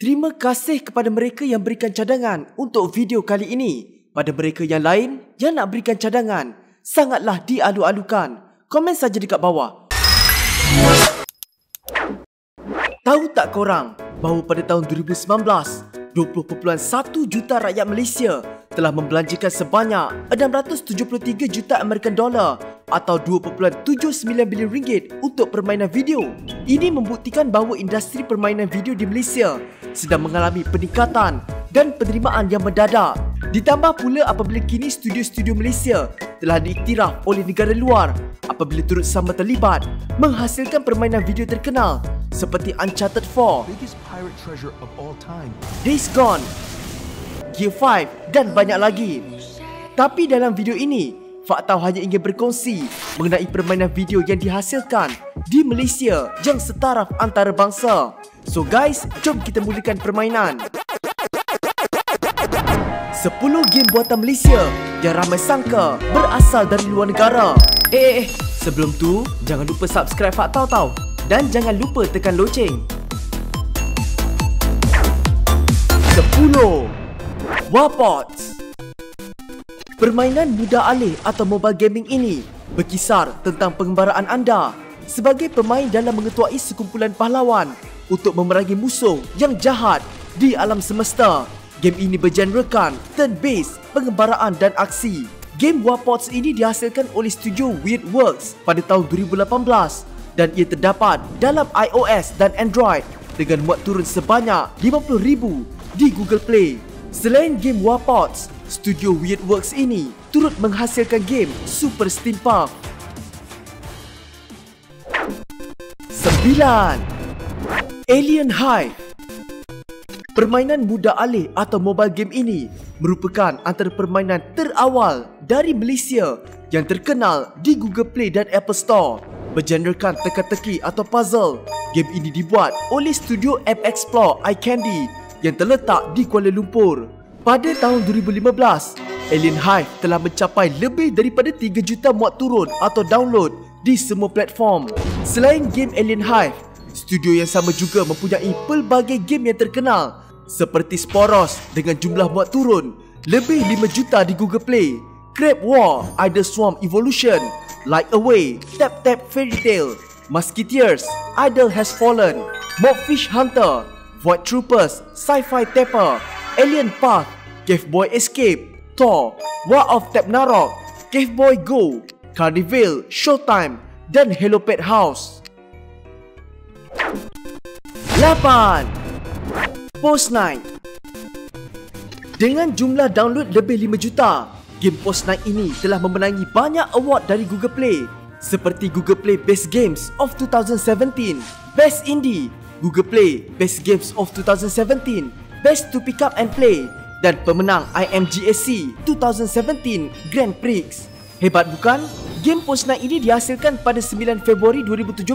Terima kasih kepada mereka yang berikan cadangan untuk video kali ini. Pada mereka yang lain yang nak berikan cadangan, sangatlah dialu-alukan. Komen saja dekat bawah. Tahu tak korang bahawa pada tahun 2019, 20.1 juta rakyat Malaysia telah membelanjakan sebanyak 673 juta American dollar atau 2.79 bilion ringgit untuk permainan video. Ini membuktikan bahawa industri permainan video di Malaysia sedang mengalami peningkatan dan penerimaan yang mendadak. Ditambah pula apabila kini studio-studio Malaysia telah diiktiraf oleh negara luar apabila turut sama terlibat menghasilkan permainan video terkenal seperti Uncharted 4, Biggest pirate treasure of all time, Days Gone, Gear 5 dan banyak lagi. Tapi dalam video ini, Faktau hanya ingin berkongsi mengenai permainan video yang dihasilkan di Malaysia yang setaraf antarabangsa. So guys, jom kita mulakan permainan. 10 game buatan Malaysia yang ramai sangka berasal dari luar negara. Sebelum tu, jangan lupa subscribe Faktau tau. Dan jangan lupa tekan loceng. 10. Warpots. Permainan mudah alih atau mobile gaming ini berkisar tentang pengembaraan anda sebagai pemain dalam mengetuai sekumpulan pahlawan untuk memerangi musuh yang jahat di alam semesta. Game ini bergenrekan turn-based pengembaraan dan aksi. Game Warpots ini dihasilkan oleh studio Weirdworks pada tahun 2018 dan ia terdapat dalam iOS dan Android dengan muat turun sebanyak 50,000 di Google Play. Selain game Warpots, studio Weirdworks ini turut menghasilkan game Super Steampunk. 9. Alien Hive. Permainan mudah alih atau mobile game ini merupakan antara permainan terawal dari Malaysia yang terkenal di Google Play dan Apple Store. Bergenrekan teka-teki atau puzzle, game ini dibuat oleh studio App Explore iCandy yang terletak di Kuala Lumpur. Pada tahun 2015, Alien Hive telah mencapai lebih daripada 3 juta muat turun atau download di semua platform. Selain game Alien Hive, studio yang sama juga mempunyai pelbagai game yang terkenal seperti Sporos dengan jumlah muat turun lebih 5 juta di Google Play, Crab War, Idle Swarm Evolution, Light Away, Tap Tap Fairy Tail, Musketeers, Idle Has Fallen, Mobfish Hunter, Void Troopers, Sci-Fi Tapper, Alien Path, Cave Boy Escape, Thor, War of Tap-Narok, Cave Boy Go, Carnival, Showtime dan Hello Pet House. 8. Postnight. Dengan jumlah download lebih 5 juta, game Postnight ini telah memenangi banyak award dari Google Play seperti Google Play Best Games of 2017, Best Indie, Google Play Best Games of 2017, Best to Pick Up and Play dan pemenang IMGSC 2017 Grand Prix. Hebat bukan? Game Postnight ini dihasilkan pada 9 Februari 2017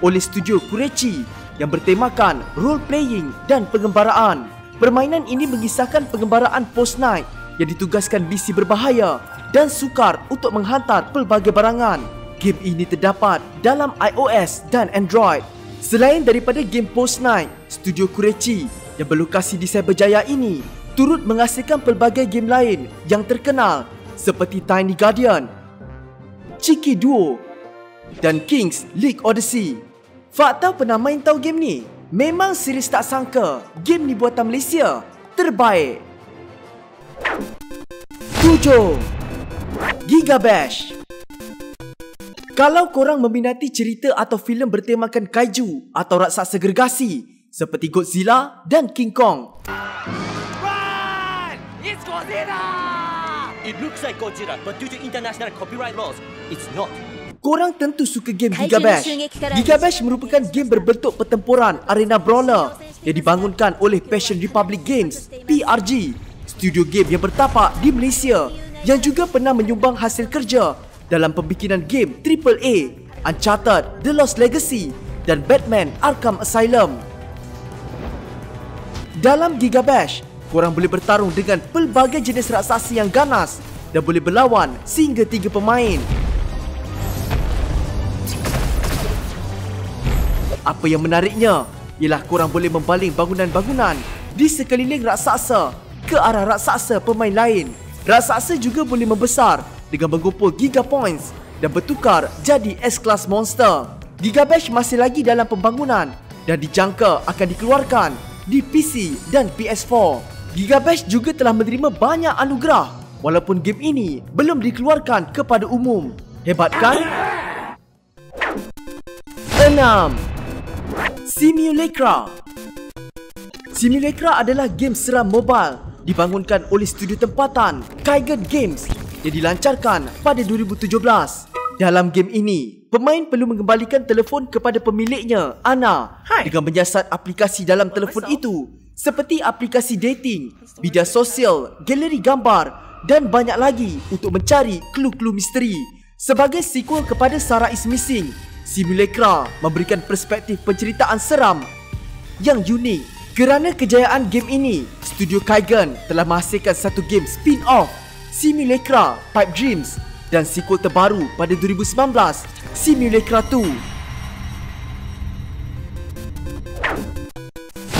oleh studio Kurechi yang bertemakan role playing dan pengembaraan. Permainan ini mengisahkan pengembaraan Postnight yang ditugaskan misi berbahaya dan sukar untuk menghantar pelbagai barangan. Game ini terdapat dalam iOS dan Android. Selain daripada game Postnight, studio Kurechi yang berlokasi di Cyberjaya ini turut menghasilkan pelbagai game lain yang terkenal seperti Tiny Guardian, Cheeky Duo dan King's League Odyssey. Faktau pernah main tahu game ni? Memang serius tak sangka game ni buatan Malaysia terbaik. 7. Gigabash. Kalau korang meminati cerita atau filem bertemakan kaiju atau raksasa gergasi seperti Godzilla dan King Kong, Run! It's Godzilla! It looks like Godzilla, but due to international copyright laws, it's not. korang tentu suka game Gigabash. Gigabash merupakan game berbentuk pertempuran arena brawler yang dibangunkan oleh Passion Republic Games, PRG, studio game yang bertapak di Malaysia yang juga pernah menyumbang hasil kerja dalam pembikinan game AAA Uncharted, The Lost Legacy dan Batman Arkham Asylum. Dalam Gigabash, korang boleh bertarung dengan pelbagai jenis raksasa yang ganas dan boleh berlawan sehingga 3 pemain. Apa yang menariknya, ialah korang boleh membaling bangunan-bangunan di sekeliling raksasa ke arah raksasa pemain lain. Raksasa juga boleh membesar dengan mengumpul Giga Points dan bertukar jadi S-Class Monster. Giga Bash masih lagi dalam pembangunan dan dijangka akan dikeluarkan di PC dan PS4. Giga Bash juga telah menerima banyak anugerah walaupun game ini belum dikeluarkan kepada umum. Hebat kan? 6. Simulacra. Simulacra adalah game seram mobile dibangunkan oleh studio tempatan Kaigen Games yang dilancarkan pada 2017. Dalam game ini, pemain perlu mengembalikan telefon kepada pemiliknya, Ana, dengan menyiasat aplikasi dalam telefon itu seperti aplikasi dating, media sosial, galeri gambar dan banyak lagi untuk mencari clue-clue misteri. Sebagai sequel kepada Sarah is Missing, Simulacra memberikan perspektif penceritaan seram yang unik. Kerana kejayaan game ini, studio Kaigen telah menghasilkan satu game spin-off, Simulacra Pipe Dreams, dan sequel terbaru pada 2019, Simulacra 2.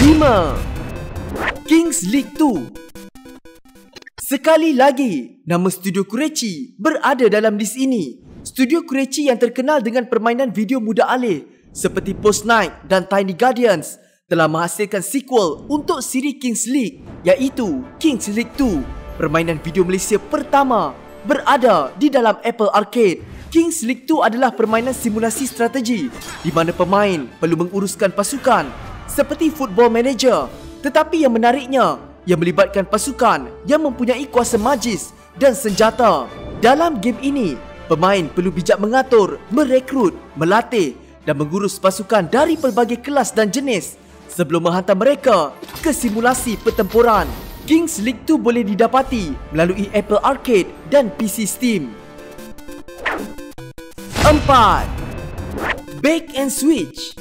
5. Kings League 2. Sekali lagi, nama studio Kurechi berada dalam list ini. Studio Kurechi yang terkenal dengan permainan video muda alih seperti Post Night dan Tiny Guardians telah menghasilkan sequel untuk siri Kings League, iaitu Kings League 2, permainan video Malaysia pertama berada di dalam Apple Arcade. Kings League 2 adalah permainan simulasi strategi di mana pemain perlu menguruskan pasukan seperti Football Manager, tetapi yang menariknya, ia melibatkan pasukan yang mempunyai kuasa magis dan senjata. Dalam game ini, pemain perlu bijak mengatur, merekrut, melatih dan mengurus pasukan dari pelbagai kelas dan jenis sebelum menghantar mereka ke simulasi pertempuran. Kings League 2 boleh didapati melalui Apple Arcade dan PC Steam. 4. Bake and Switch.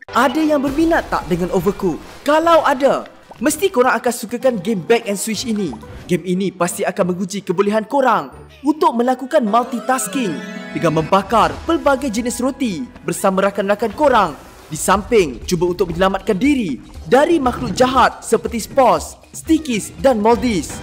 Ada yang berminat tak dengan Overcooked? Kalau ada, mesti korang akan sukakan game Bake and Switch ini. Game ini pasti akan menguji kebolehan korang untuk melakukan multitasking dengan membakar pelbagai jenis roti bersama rakan-rakan korang, di samping cuba untuk menyelamatkan diri dari makhluk jahat seperti spores, stickies dan moldies.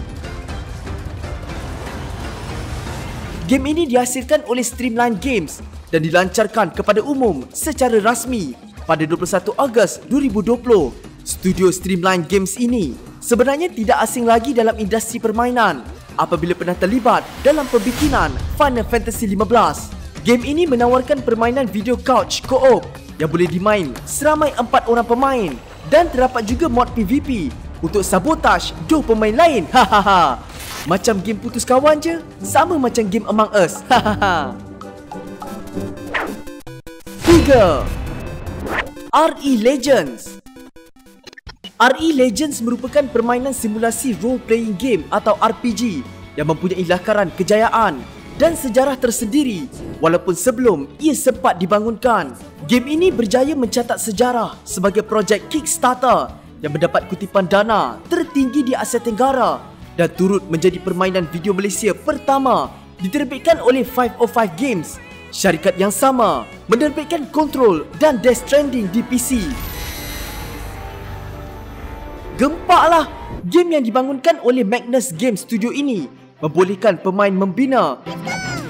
Game ini dihasilkan oleh Streamline Games dan dilancarkan kepada umum secara rasmi pada 21 Ogos 2020. Studio Streamline Games ini sebenarnya tidak asing lagi dalam industri permainan apabila pernah terlibat dalam pembikinan Final Fantasy 15. Game ini menawarkan permainan video couch co-op yang boleh dimain seramai 4 orang pemain dan terdapat juga mod PvP untuk sabotaj 2 pemain lain. Hahaha. Macam game putus kawan je, sama macam game Among Us. Hahaha. 3. RE Legends. RE Legends merupakan permainan simulasi role-playing game atau RPG yang mempunyai lakaran kejayaan dan sejarah tersendiri walaupun sebelum ia sempat dibangunkan. Game ini berjaya mencatat sejarah sebagai projek Kickstarter yang mendapat kutipan dana tertinggi di Asia Tenggara dan turut menjadi permainan video Malaysia pertama diterbitkan oleh 505 Games. Syarikat yang sama menerbitkan Control dan Death Stranding di PC. Gempaklah, game yang dibangunkan oleh Magnus Game Studio ini membolehkan pemain membina,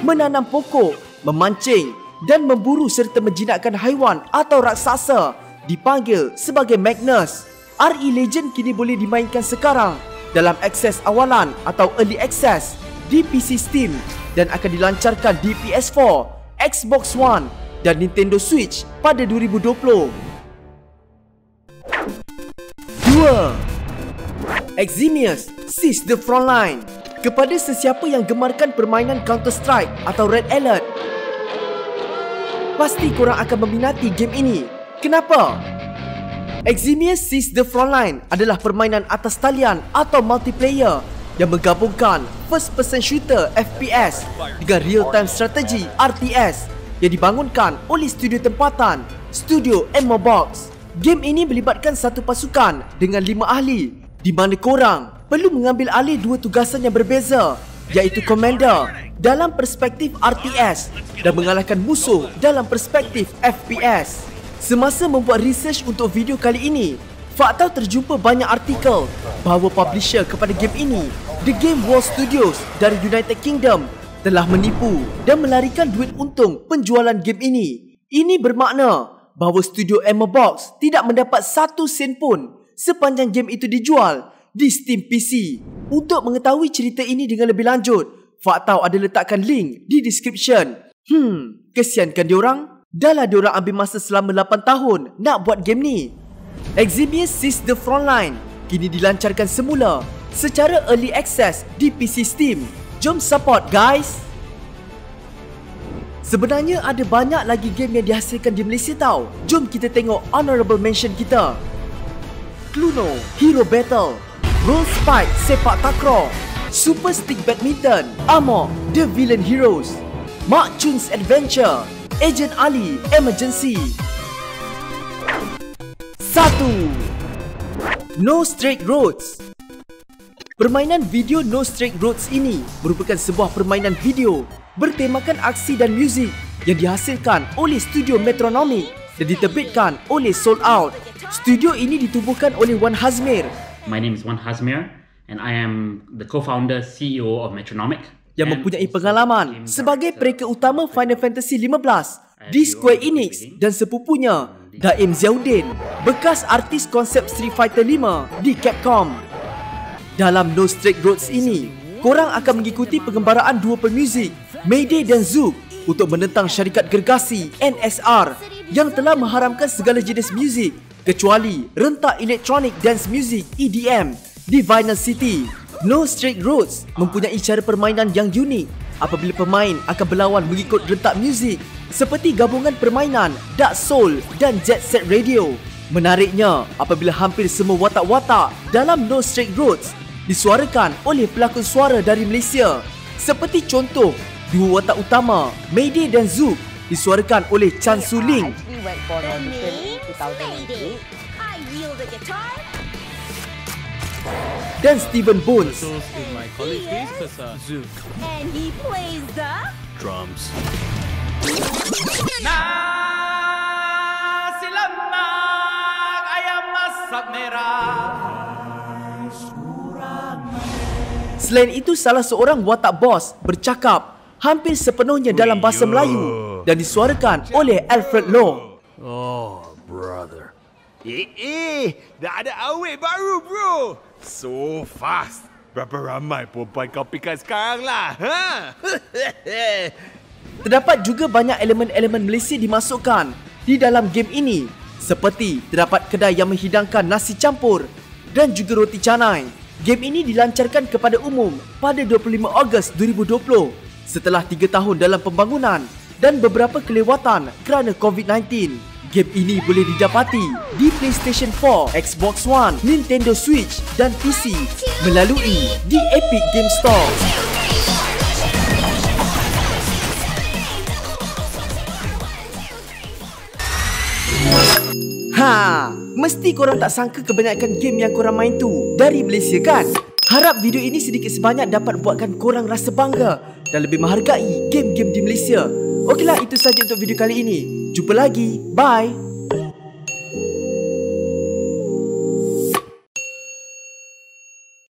menanam pokok, memancing dan memburu serta menjinakkan haiwan atau raksasa dipanggil sebagai Magnus. RE Legend kini boleh dimainkan sekarang dalam akses awalan atau early access di PC Steam dan akan dilancarkan di PS4, Xbox One dan Nintendo Switch pada 2020. 2. Eximius Seize the Frontline. Kepada sesiapa yang gemarkan permainan Counter-Strike atau Red Alert, pasti korang akan meminati game ini. Kenapa? Eximius Seize the Frontline adalah permainan atas talian atau multiplayer yang menggabungkan first person shooter FPS dengan real-time strategy RTS yang dibangunkan oleh studio tempatan Studio Ammo Box. Game ini melibatkan satu pasukan dengan 5 ahli di mana korang perlu mengambil alih 2 tugasan yang berbeza, iaitu Commander dalam perspektif RTS dan mengalahkan musuh dalam perspektif FPS. Semasa membuat research untuk video kali ini, Faktau terjumpa banyak artikel bahawa publisher kepada game ini, The Game World Studios dari United Kingdom, telah menipu dan melarikan duit untung penjualan game ini. Ini bermakna bahawa studio Emmabox tidak mendapat 1 sen pun sepanjang game itu dijual di Steam PC. Untuk mengetahui cerita ini dengan lebih lanjut, Faktau ada letakkan link di description. Kesiankan diorang? Dah lah diorang ambil masa selama 8 tahun nak buat game ni. Eximius Seize the Frontline kini dilancarkan semula secara early access di PC Steam. Jom support guys. Sebenarnya ada banyak lagi game yang dihasilkan di Malaysia tau. Jom kita tengok honorable mention kita. Cluno Hero Battle, Roll Spike Sepak Takraw, Super Stick Badminton, Amok The Villain Heroes, Mak Chun's Adventure, Agent Ali Emergency. 1. No Straight Roads. Permainan video No Straight Roads ini merupakan sebuah permainan video bertemakan aksi dan muzik yang dihasilkan oleh studio Metronomic dan diterbitkan oleh Sold Out. Studio ini ditubuhkan oleh Wan Hazmir. My name is Wan Hazmir and I am the co-founder CEO of Metronomic, yang mempunyai pengalaman sebagai pereka utama Final Fantasy 15 di Square Enix dan sepupunya Daim Ziauddin, bekas artis konsep Street Fighter 5 di Capcom. Dalam No Straight Roads ini, korang akan mengikuti pengembaraan dua pemuzik, Mayday dan Zook, untuk menentang syarikat gergasi NSR yang telah mengharamkan segala jenis muzik kecuali rentak elektronik dance music EDM di Vinyl City. No Straight Roads mempunyai cara permainan yang unik apabila pemain akan berlawan mengikut rentak muzik seperti gabungan permainan Dark Soul dan Jet Set Radio. Menariknya, apabila hampir semua watak-watak dalam No Straight Roads disuarakan oleh pelakon suara dari Malaysia. Seperti contoh, dua watak utama, Mayday dan Zook, disuarakan oleh Chan Su Ling. Dan Steven Bones. And he plays the Drums. Nasi lemak ayam masak merah. Selain itu, salah seorang watak bos bercakap hampir sepenuhnya dalam bahasa Melayu dan disuarakan oleh Alfred Law. Oh, brother. Dah ada awet baru bro. So fast. Berapa ramai perempuan kau pikat sekarang lah, ha? Terdapat juga banyak elemen-elemen Malaysia dimasukkan di dalam game ini, seperti terdapat kedai yang menghidangkan nasi campur dan juga roti canai. Game ini dilancarkan kepada umum pada 25 Ogos 2020 setelah 3 tahun dalam pembangunan dan beberapa kelewatan kerana COVID-19. Game ini boleh didapati di PlayStation 4, Xbox One, Nintendo Switch dan PC melalui di Epic Game Store. Mesti korang tak sangka kebanyakan game yang korang main tu dari Malaysia kan? Harap video ini sedikit sebanyak dapat buatkan korang rasa bangga dan lebih menghargai game-game di Malaysia. Okeylah, itu saja untuk video kali ini. Jumpa lagi. Bye.